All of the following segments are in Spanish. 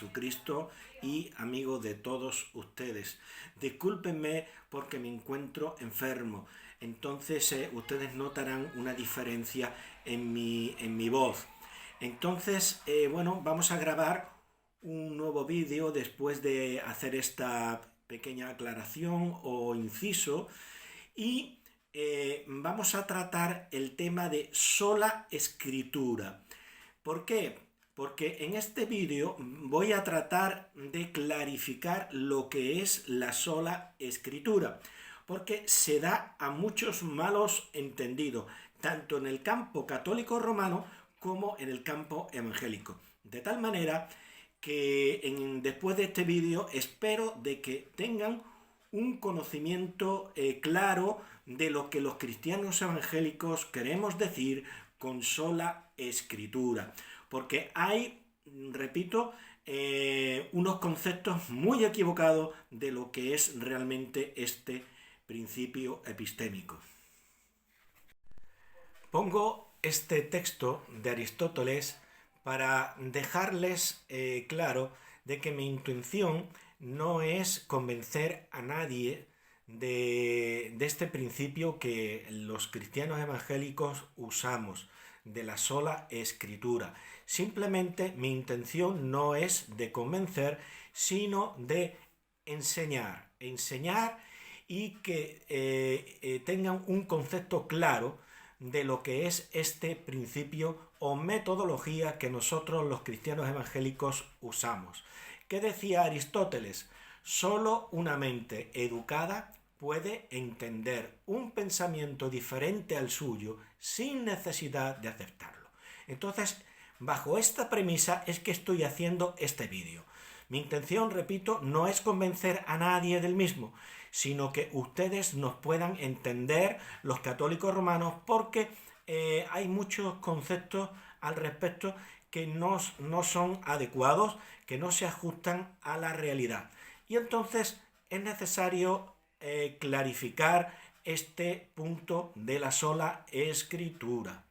Jesucristo y amigo de todos ustedes. Discúlpenme porque me encuentro enfermo, entonces ustedes notarán una diferencia en mi voz. Entonces, bueno, vamos a grabar un nuevo vídeo después de hacer esta pequeña aclaración o inciso y vamos a tratar el tema de sola escritura. ¿Por qué? Porque en este vídeo voy a tratar de clarificar lo que es la sola escritura, porque se da a muchos malos entendidos, tanto en el campo católico romano como en el campo evangélico. De tal manera que después de este vídeo espero de que tengan un conocimiento claro de lo que los cristianos evangélicos queremos decir con sola escritura. Porque hay, repito, unos conceptos muy equivocados de lo que es realmente este principio epistémico. Pongo este texto de Aristóteles para dejarles claro de que mi intención no es convencer a nadie de este principio que los cristianos evangélicos usamos, de la sola escritura. Simplemente mi intención no es de convencer, sino de enseñar y que tengan un concepto claro de lo que es este principio o metodología que nosotros los cristianos evangélicos usamos. ¿Qué decía Aristóteles? Solo una mente educada puede entender un pensamiento diferente al suyo sin necesidad de aceptarlo. Entonces, bajo esta premisa es que estoy haciendo este vídeo. Mi intención, repito, no es convencer a nadie del mismo, sino que ustedes nos puedan entender, los católicos romanos, porque hay muchos conceptos al respecto que no son adecuados, que no se ajustan a la realidad. Y entonces es necesario clarificar este punto de la sola escritura.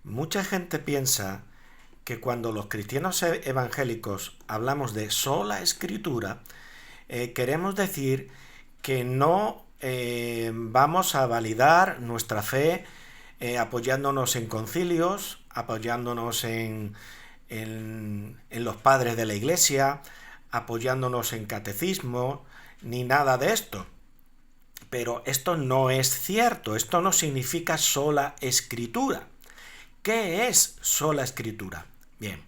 Mucha gente piensa que cuando los cristianos evangélicos hablamos de sola escritura, queremos decir que no vamos a validar nuestra fe apoyándonos en concilios, apoyándonos en los padres de la Iglesia, apoyándonos en catecismo, ni nada de esto. Pero esto no es cierto, esto no significa sola escritura. ¿Qué es sola escritura? Bien,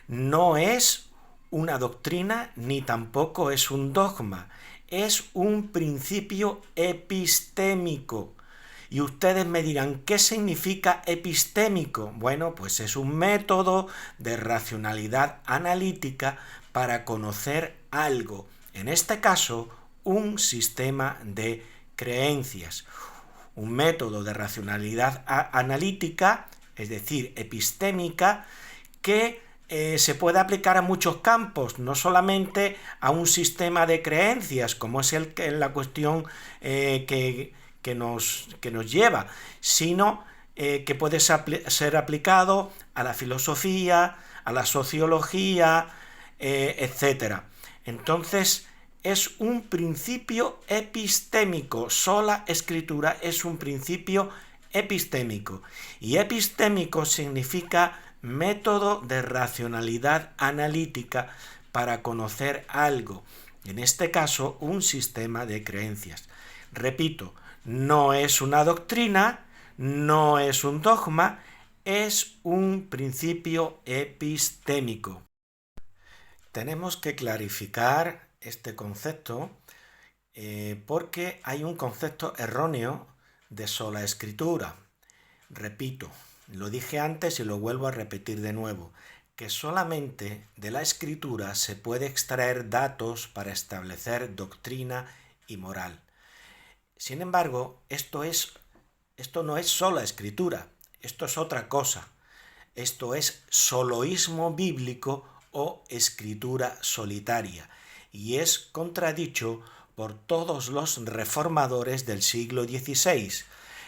no es una doctrina ni tampoco es un dogma, es un principio epistémico. Y ustedes me dirán, ¿qué significa epistémico? Bueno, pues es un método de racionalidad analítica para conocer algo. En este caso, un sistema de creencias. Un método de racionalidad analítica, es decir, epistémica, que se puede aplicar a muchos campos, no solamente a un sistema de creencias, como es la cuestión que nos lleva, sino que puede ser aplicado a la filosofía, a la sociología, etc. Entonces, es un principio epistémico. Sola escritura es un principio epistémico. Y epistémico significa método de racionalidad analítica para conocer algo. En este caso, un sistema de creencias. Repito, no es una doctrina, no es un dogma, es un principio epistémico. Tenemos que clarificar este concepto porque hay un concepto erróneo de sola escritura. Repito, lo dije antes y lo vuelvo a repetir de nuevo, que solamente de la escritura se puede extraer datos para establecer doctrina y moral. Sin embargo, esto no es sola escritura, esto es otra cosa. Esto es soloísmo bíblico o escritura solitaria, y es contradicho por todos los reformadores del siglo XVI.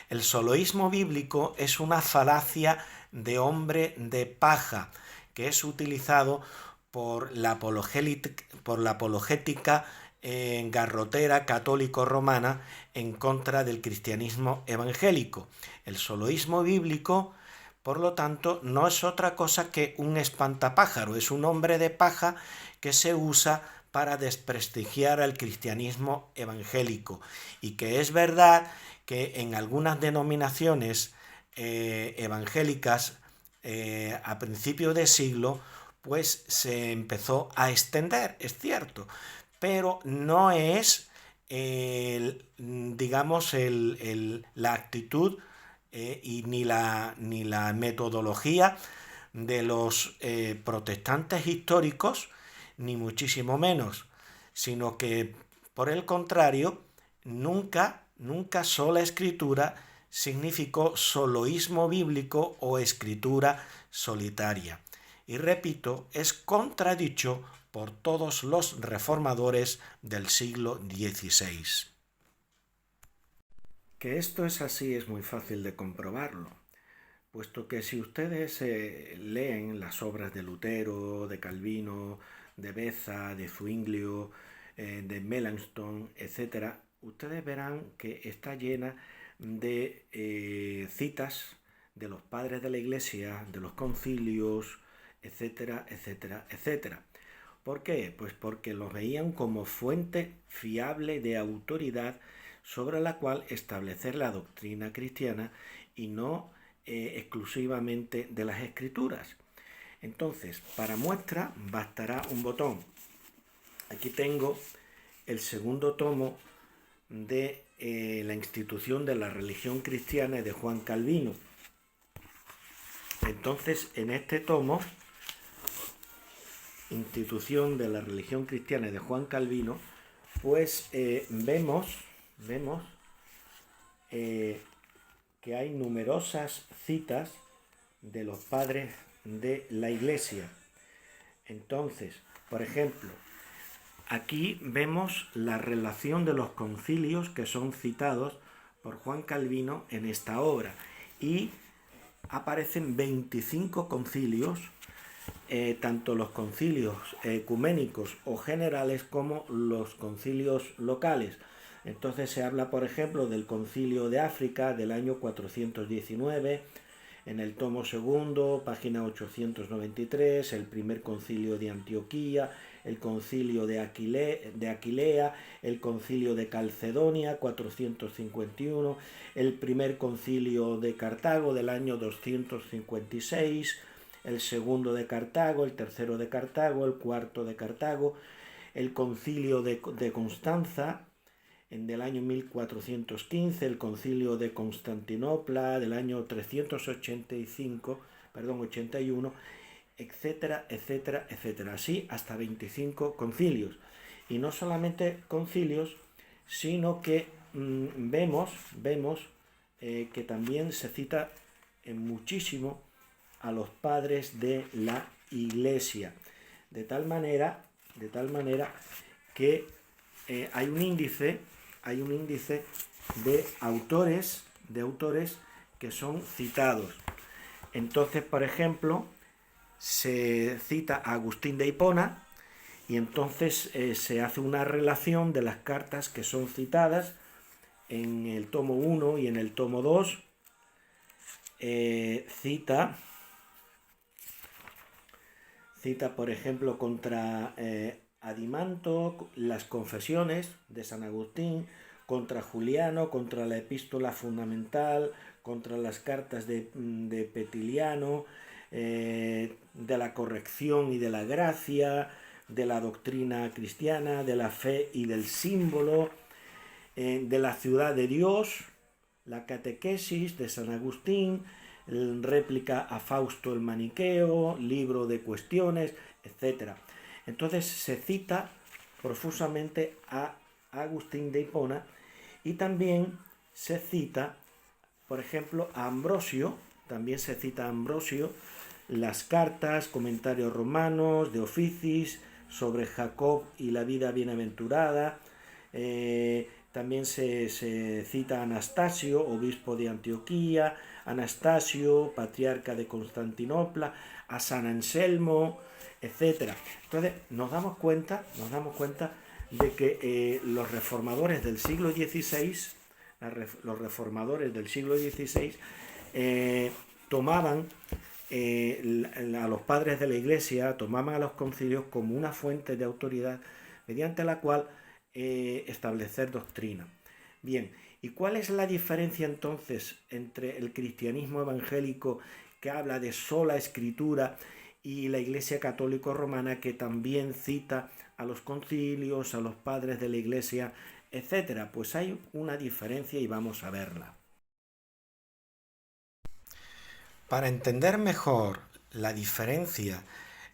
El soloísmo bíblico es una falacia de hombre de paja que es utilizado por la apologética garrotera católico-romana en contra del cristianismo evangélico. El soloísmo bíblico, por lo tanto, no es otra cosa que un espantapájaro, es un hombre de paja que se usa para desprestigiar al cristianismo evangélico, y que es verdad que en algunas denominaciones evangélicas a principios de siglo pues se empezó a extender, es cierto, pero no es digamos la actitud y ni la metodología de los protestantes históricos, ni muchísimo menos, sino que por el contrario, nunca sola escritura significó soloísmo bíblico o escritura solitaria. Y repito, es contradicho por todos los reformadores del siglo XVI. Que esto es así es muy fácil de comprobarlo, puesto que si ustedes leen las obras de Lutero, de Calvino, de Beza, de Zwinglio, de Melanchthon, etc., ustedes verán que está llena de citas de los padres de la Iglesia, de los concilios, etcétera, etcétera, etcétera. ¿Por qué? Pues porque los veían como fuente fiable de autoridad sobre la cual establecer la doctrina cristiana y no exclusivamente de las Escrituras. Entonces, para muestra bastará un botón. Aquí tengo el segundo tomo de la institución de la religión cristiana de Juan Calvino. Entonces, en este tomo, institución de la religión cristiana de Juan Calvino, pues vemos que hay numerosas citas de los padres de la Iglesia. Entonces, por ejemplo, aquí vemos la relación de los concilios que son citados por Juan Calvino en esta obra, y aparecen 25 concilios, tanto los concilios ecuménicos o generales como los concilios locales. Entonces se habla, por ejemplo, del concilio de África del año 419, en el tomo segundo, página 893, el primer concilio de Antioquía, el concilio de Aquilea, el concilio de Calcedonia, 451, el primer concilio de Cartago del año 256, el segundo de Cartago, el tercero de Cartago, el cuarto de Cartago, el concilio de Constanza del año 1415, el concilio de Constantinopla del año 81, etcétera, etcétera, etcétera. Así hasta 25 concilios. Y no solamente concilios, sino que vemos que también se cita muchísimo a los padres de la Iglesia. De tal manera que hay un índice de autores que son citados. Entonces, por ejemplo, se cita a Agustín de Hipona, y entonces se hace una relación de las cartas que son citadas en el tomo 1 y en el tomo 2. Cita, por ejemplo, contra Adimanto, las confesiones de San Agustín, contra Juliano, contra la epístola fundamental, contra las cartas de Petiliano, de la corrección y de la gracia, de la doctrina cristiana, de la fe y del símbolo, de la ciudad de Dios, la catequesis de San Agustín, réplica a Fausto el Maniqueo, libro de cuestiones, etc. Entonces se cita profusamente a Agustín de Hipona, y también se cita, por ejemplo, a Ambrosio, las cartas, comentarios romanos, de Oficis, sobre Jacob y la vida bienaventurada, también se cita a Anastasio, obispo de Antioquía, Anastasio, patriarca de Constantinopla, a San Anselmo, etcétera. Entonces nos damos cuenta de que los reformadores del siglo XVI, tomaban a los padres de la Iglesia, tomaban a los concilios como una fuente de autoridad mediante la cual establecer doctrina. Bien, ¿y cuál es la diferencia entonces entre el cristianismo evangélico, que habla de sola escritura, y la Iglesia católica romana, que también cita a los concilios, a los padres de la Iglesia, etcétera? Pues hay una diferencia y vamos a verla. Para entender mejor la diferencia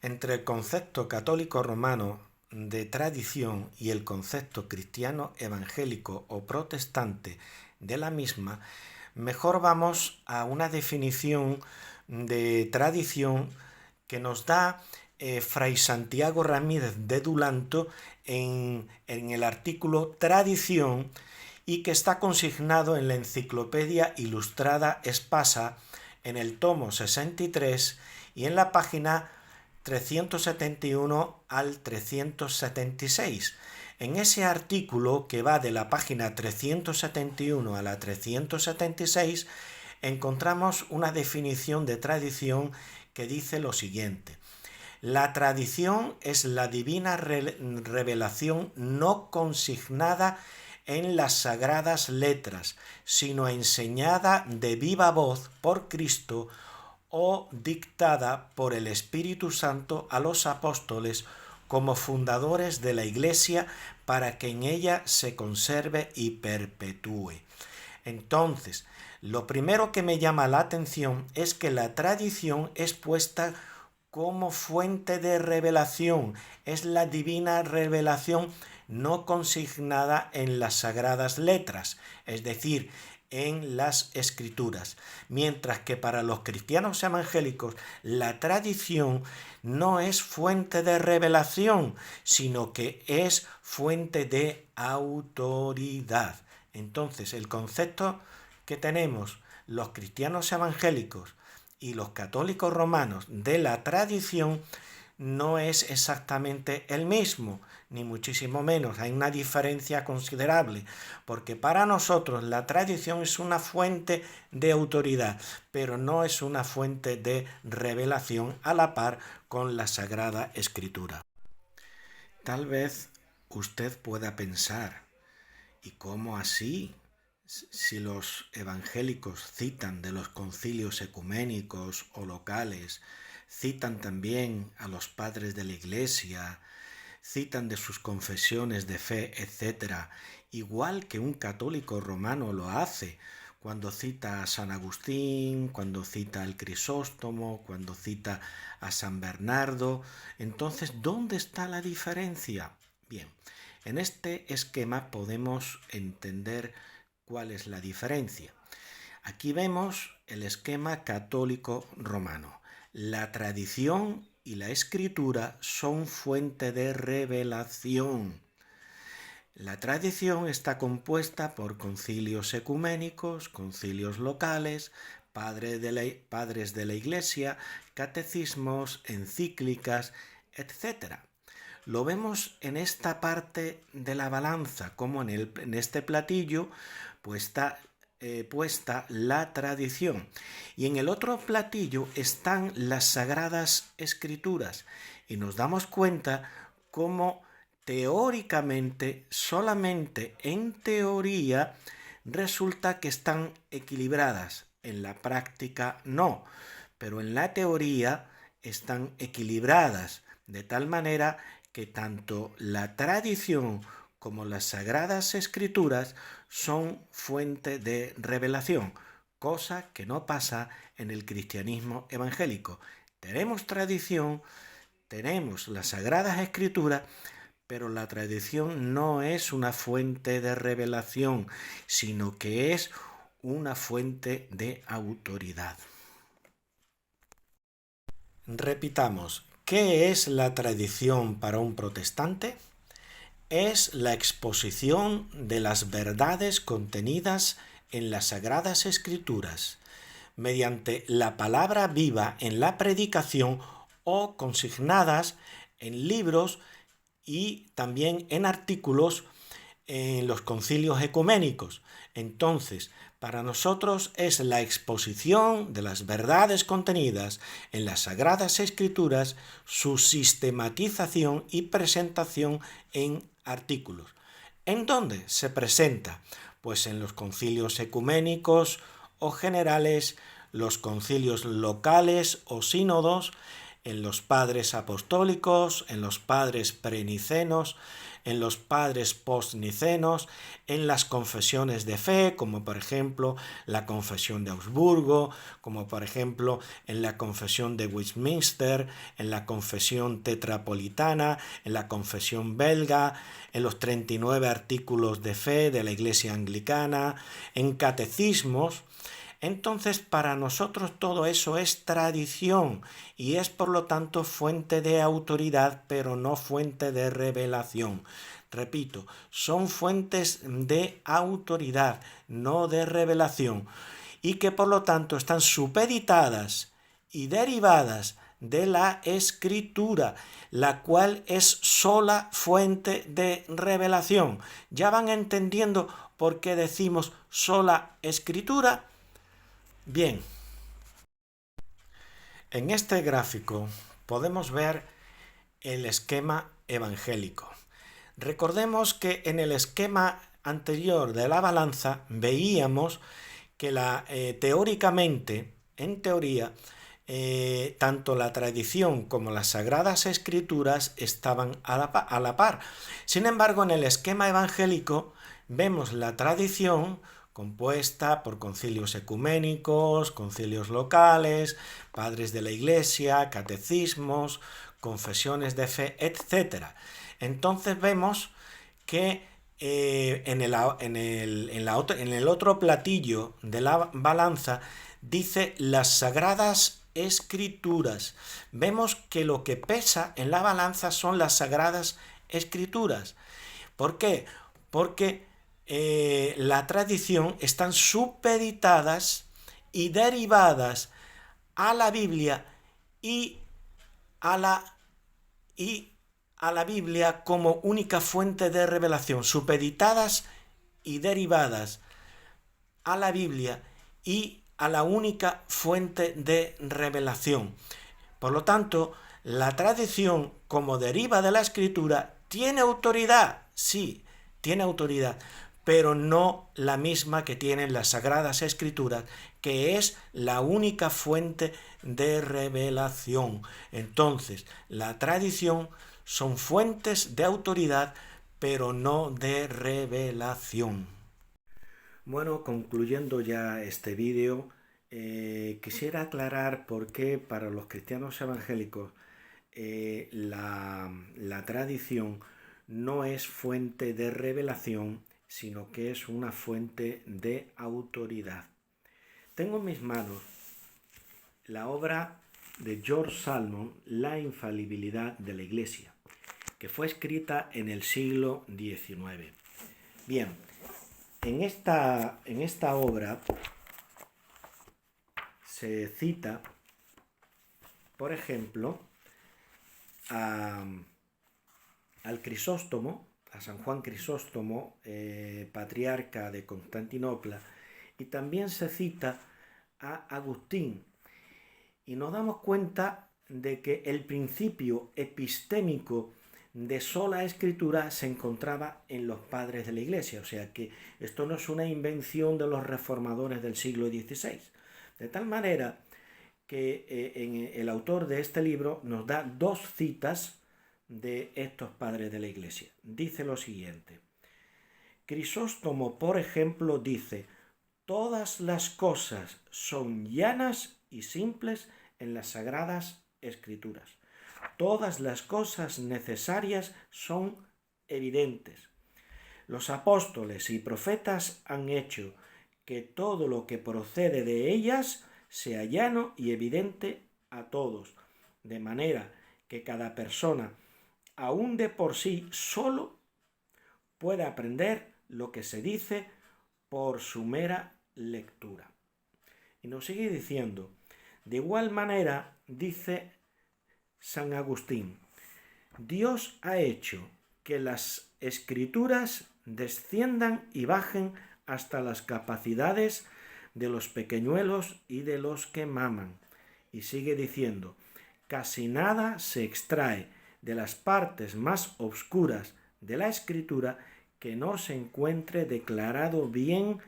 entre el concepto católico romano de tradición y el concepto cristiano evangélico o protestante de la misma, mejor vamos a una definición de tradición que nos da Fray Santiago Ramírez de Dulanto en el artículo Tradición, y que está consignado en la Enciclopedia Ilustrada Espasa en el tomo 63 y en la página 371 al 376. En ese artículo, que va de la página 371 a la 376, encontramos una definición de tradición que dice lo siguiente: la tradición es la divina revelación no consignada en las sagradas letras, sino enseñada de viva voz por Cristo o dictada por el Espíritu Santo a los apóstoles como fundadores de la Iglesia, para que en ella se conserve y perpetúe. Entonces, lo primero que me llama la atención es que la tradición es puesta como fuente de revelación, es la divina revelación no consignada en las sagradas letras, es decir, en las escrituras, mientras que para los cristianos evangélicos la tradición no es fuente de revelación, sino que es fuente de autoridad. Entonces, el concepto que tenemos los cristianos evangélicos y los católicos romanos de la tradición no es exactamente el mismo, ni muchísimo menos. Hay una diferencia considerable, porque para nosotros la tradición es una fuente de autoridad, pero no es una fuente de revelación a la par con la Sagrada Escritura. Tal vez usted pueda pensar: ¿y cómo así? Si los evangélicos citan de los concilios ecuménicos o locales, citan también a los padres de la Iglesia, citan de sus confesiones de fe, etc., igual que un católico romano lo hace cuando cita a San Agustín, cuando cita al Crisóstomo, cuando cita a San Bernardo. Entonces, ¿dónde está la diferencia? Bien, en este esquema podemos entender cuál es la diferencia. Aquí vemos el esquema católico romano. La tradición y la escritura son fuente de revelación. La tradición está compuesta por concilios ecuménicos, concilios locales, padres de la Iglesia, catecismos, encíclicas, etc. Lo vemos en esta parte de la balanza, como en este platillo pues está puesta la tradición, y en el otro platillo están las sagradas escrituras, y nos damos cuenta cómo teóricamente, solamente en teoría, resulta que están equilibradas. En la práctica no, pero en la teoría están equilibradas, de tal manera que tanto la tradición como las sagradas escrituras son fuente de revelación, cosa que no pasa en el cristianismo evangélico. Tenemos tradición, tenemos las sagradas escrituras, pero la tradición no es una fuente de revelación, sino que es una fuente de autoridad. Repitamos, ¿qué es la tradición para un protestante? es la exposición de las verdades contenidas en las Sagradas Escrituras, mediante la palabra viva en la predicación o consignadas en libros y también en artículos en los concilios ecuménicos. Entonces, para nosotros es la exposición de las verdades contenidas en las Sagradas Escrituras, su sistematización y presentación en artículos. ¿En dónde se presenta? Pues en los concilios ecuménicos o generales, los concilios locales o sínodos, en los padres apostólicos, en los padres prenicenos, en los padres postnicenos, en las confesiones de fe, como por ejemplo la confesión de Augsburgo, como por ejemplo en la confesión de Westminster, en la confesión tetrapolitana, en la confesión belga, en los 39 artículos de fe de la Iglesia anglicana, en catecismos. Entonces, para nosotros todo eso es tradición y es por lo tanto fuente de autoridad, pero no fuente de revelación. Repito, son fuentes de autoridad, no de revelación, y que por lo tanto están supeditadas y derivadas de la Escritura, la cual es sola fuente de revelación. ¿Ya van entendiendo por qué decimos sola Escritura? Bien, en este gráfico podemos ver el esquema evangélico. Recordemos que en el esquema anterior de la balanza veíamos que teóricamente, en teoría, tanto la tradición como las Sagradas Escrituras estaban a la par. Sin embargo, en el esquema evangélico vemos la tradición compuesta por concilios ecuménicos, concilios locales, padres de la Iglesia, catecismos, confesiones de fe, etc. Entonces vemos que en el otro platillo de la balanza dice las Sagradas Escrituras. Vemos que lo que pesa en la balanza son las Sagradas Escrituras. ¿Por qué? Porque la tradición están supeditadas y derivadas a la Biblia y a la Biblia como única fuente de revelación, supeditadas y derivadas a la Biblia y a la única fuente de revelación. Por lo tanto, la tradición, como deriva de la Escritura, tiene autoridad, sí, tiene autoridad, pero no la misma que tienen las Sagradas Escrituras, que es la única fuente de revelación. Entonces, la tradición son fuentes de autoridad, pero no de revelación. Bueno, concluyendo ya este vídeo, quisiera aclarar por qué para los cristianos evangélicos la tradición no es fuente de revelación, sino que es una fuente de autoridad. Tengo en mis manos la obra de George Salmon, La infalibilidad de la Iglesia, que fue escrita en el siglo XIX. Bien, en esta obra se cita, por ejemplo, al Crisóstomo, a San Juan Crisóstomo, patriarca de Constantinopla, y también se cita a Agustín. Y nos damos cuenta de que el principio epistémico de sola escritura se encontraba en los padres de la Iglesia, o sea que esto no es una invención de los reformadores del siglo XVI. De tal manera que el autor de este libro nos da dos citas de estos padres de la Iglesia. Dice lo siguiente: Crisóstomo, por ejemplo, dice: todas las cosas son llanas y simples en las Sagradas Escrituras. Todas las cosas necesarias son evidentes. Los apóstoles y profetas han hecho que todo lo que procede de ellas sea llano y evidente a todos, de manera que cada persona, aun de por sí solo, puede aprender lo que se dice por su mera lectura. Y nos sigue diciendo, de igual manera, dice San Agustín, Dios ha hecho que las escrituras desciendan y bajen hasta las capacidades de los pequeñuelos y de los que maman. Y sigue diciendo, casi nada se extrae de las partes más obscuras de la escritura que no se encuentre declarado bien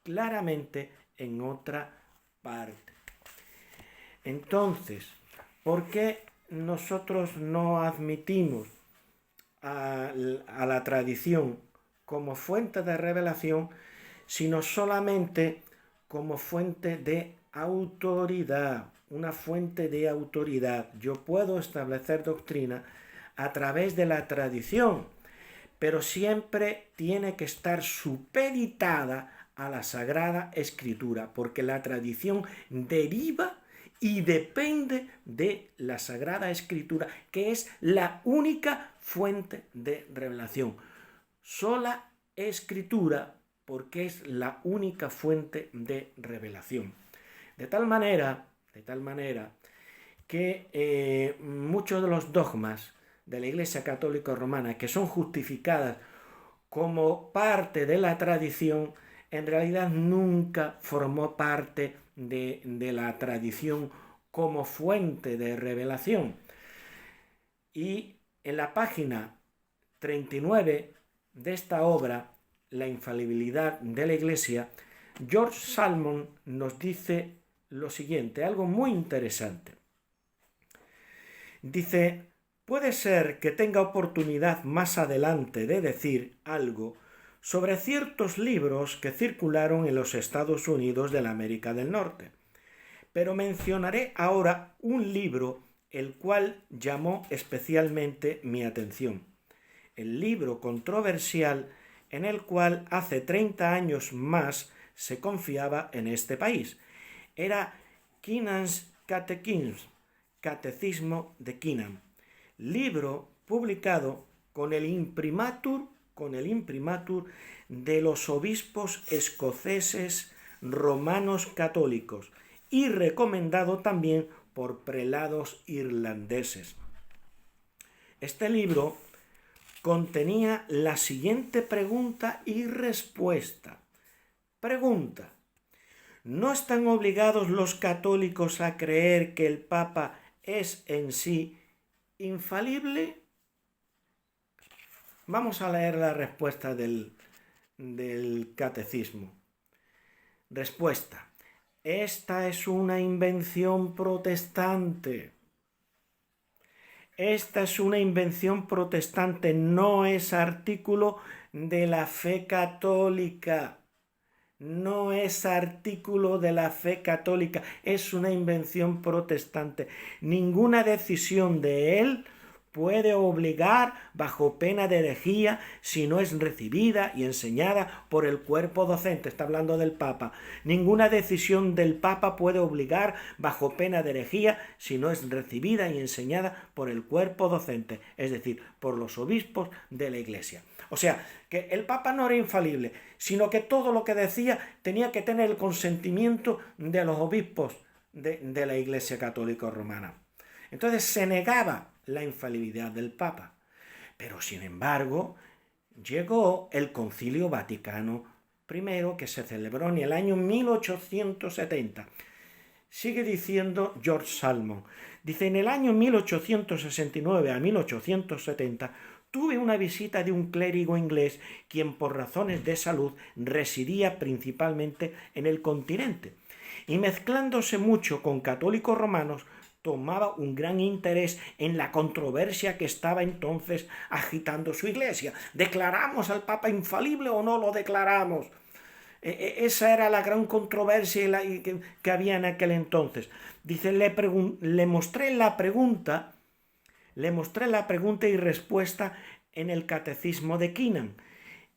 claramente en otra parte. Entonces, ¿por qué nosotros no admitimos a la tradición como fuente de revelación, sino solamente como fuente de autoridad, una fuente de autoridad? Yo puedo establecer doctrina a través de la tradición, pero siempre tiene que estar supeditada a la Sagrada Escritura, porque la tradición deriva y depende de la Sagrada Escritura, que es la única fuente de revelación. Sola Escritura, porque es la única fuente de revelación. De tal manera que muchos de los dogmas de la Iglesia Católica Romana, que son justificadas como parte de la tradición, en realidad nunca formó parte de la tradición como fuente de revelación. Y en la página 39 de esta obra, La infalibilidad de la Iglesia, George Salmon nos dice lo siguiente, algo muy interesante. Dice, puede ser que tenga oportunidad más adelante de decir algo sobre ciertos libros que circularon en los Estados Unidos de la América del Norte, pero mencionaré ahora un libro el cual llamó especialmente mi atención. El libro controversial en el cual hace 30 años más se confiaba en este país. Era Keenan's Catechism, Catecismo de Keenan, libro publicado con el imprimatur de los obispos escoceses romanos católicos y recomendado también por prelados irlandeses. Este libro contenía la siguiente pregunta y respuesta. Pregunta: ¿no están obligados los católicos a creer que el Papa es en sí infalible? Vamos a leer la respuesta del catecismo. Respuesta: esta es una invención protestante. Esta es una invención protestante, no es artículo de la fe católica. No es artículo de la fe católica, es una invención protestante. Ninguna decisión de él puede obligar bajo pena de herejía si no es recibida y enseñada por el cuerpo docente. Está hablando del Papa. Ninguna decisión del Papa puede obligar bajo pena de herejía si no es recibida y enseñada por el cuerpo docente, es decir, por los obispos de la Iglesia. O sea, que el Papa no era infalible, sino que todo lo que decía tenía que tener el consentimiento de los obispos de la Iglesia Católica Romana. Entonces se negaba la infalibilidad del Papa. Pero sin embargo, llegó el Concilio Vaticano I, que se celebró en el año 1870. Sigue diciendo George Salmon. Dice, en el año 1869 a 1870 tuve una visita de un clérigo inglés quien por razones de salud residía principalmente en el continente y mezclándose mucho con católicos romanos tomaba un gran interés en la controversia que estaba entonces agitando su iglesia. ¿Declaramos al Papa infalible o no lo declaramos? Esa era la gran controversia que había en aquel entonces. Dice, le mostré la pregunta y respuesta en el Catecismo de Keenan,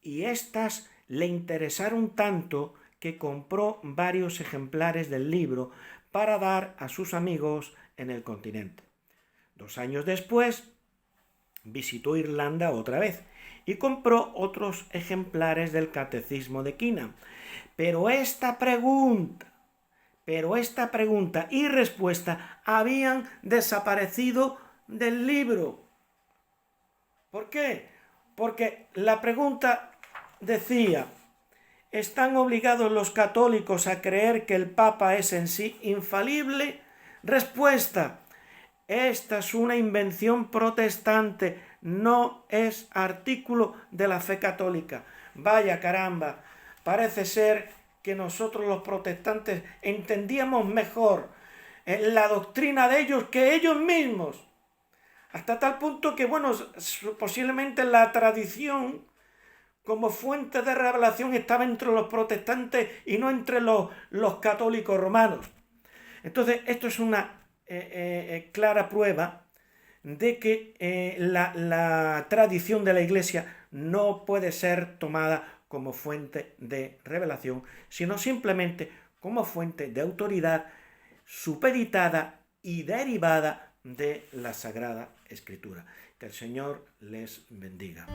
y éstas le interesaron tanto que compró varios ejemplares del libro para dar a sus amigos en el continente. 2 años después visitó Irlanda otra vez y compró otros ejemplares del Catecismo de Quina. Pero esta pregunta y respuesta habían desaparecido del libro. ¿Por qué? Porque la pregunta decía: ¿están obligados los católicos a creer que el Papa es en sí infalible? Respuesta: esta es una invención protestante, no es artículo de la fe católica. Vaya caramba, parece ser que nosotros los protestantes entendíamos mejor la doctrina de ellos que ellos mismos. Hasta tal punto que, bueno, posiblemente la tradición como fuente de revelación estaba entre los protestantes y no entre los católicos romanos. Entonces, esto es una clara prueba de que la tradición de la Iglesia no puede ser tomada como fuente de revelación, sino simplemente como fuente de autoridad supeditada y derivada de la Sagrada Escritura. Que el Señor les bendiga.